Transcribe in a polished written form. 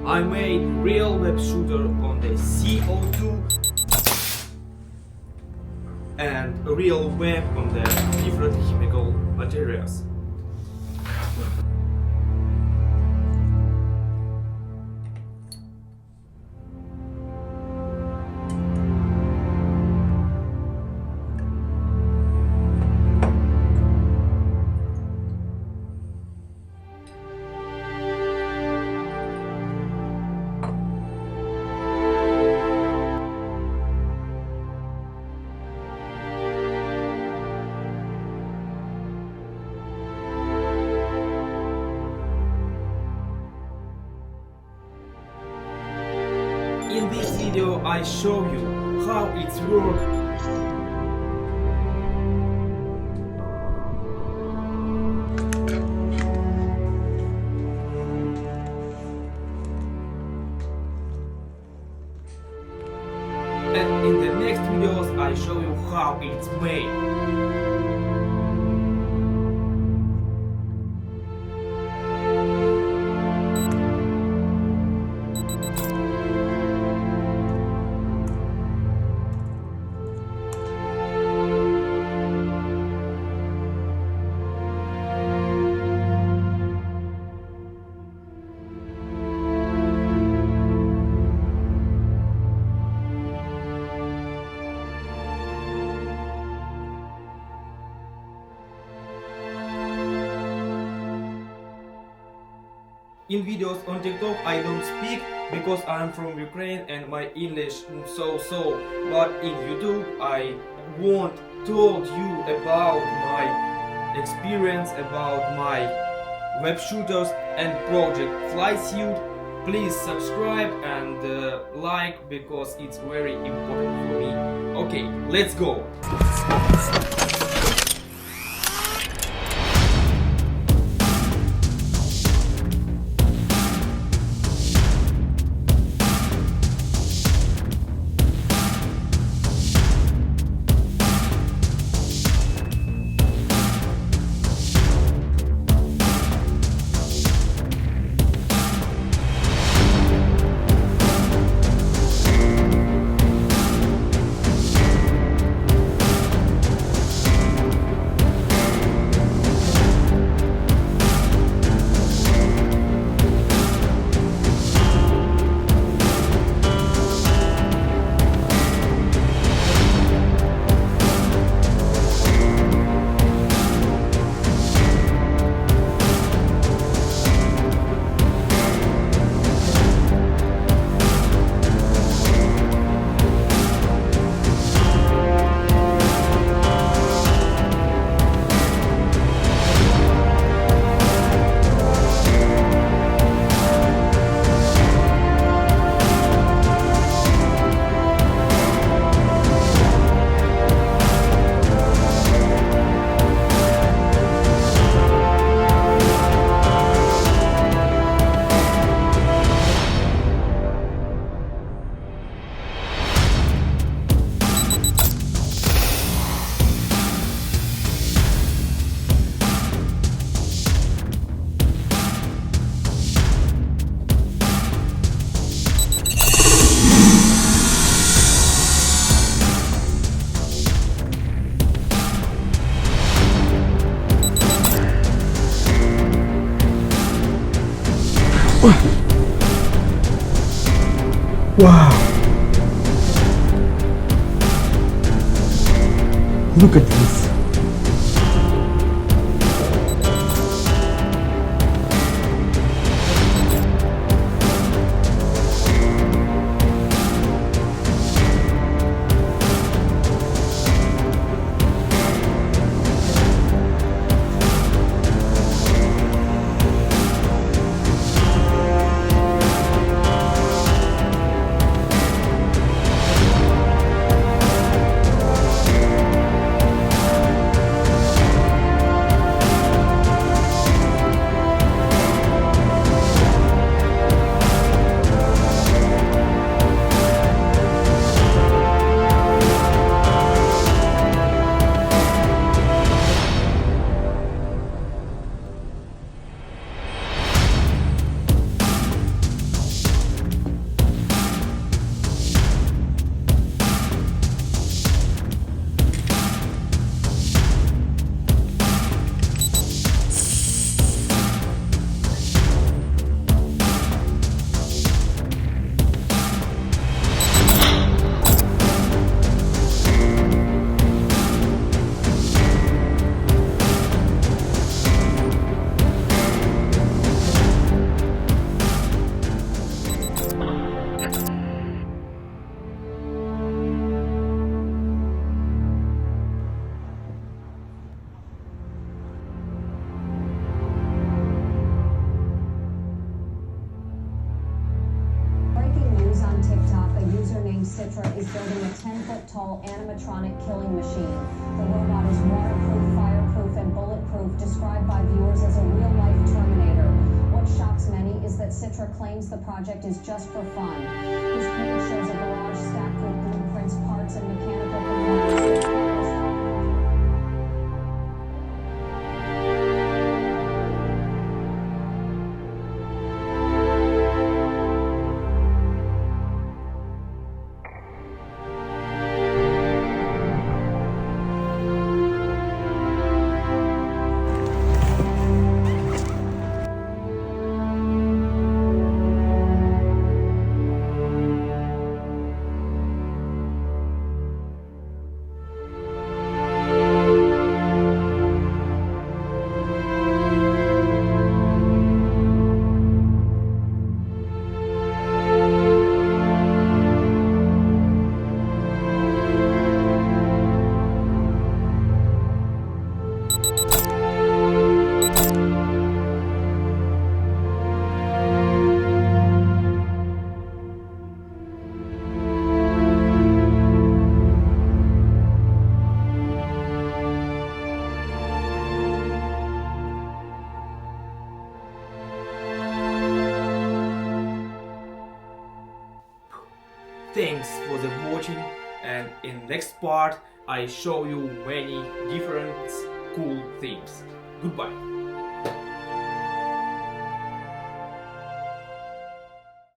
I made real web shooter on the CO₂ and a real web on the different chemical materials. In this video I show you how it's works. And in the next videos I show you how it's made. In videos on TikTok I don't speak because I'm from Ukraine and my English so. But in YouTube I want told you about my experience, about my web shooters and project Flysuit. Please subscribe and like because it's very important for me. Okay, let's go. Wow! Look at this! call Animatronic killing machine. The robot is waterproof, fireproof, and bulletproof, described by viewers as a real-life Terminator. What shocks many is that Citra claims the project is just for fun. This page shows a garage stacked with blueprints, parts, and mechanical components. Thanks for the watching, and in next part I show you many different cool things. Goodbye.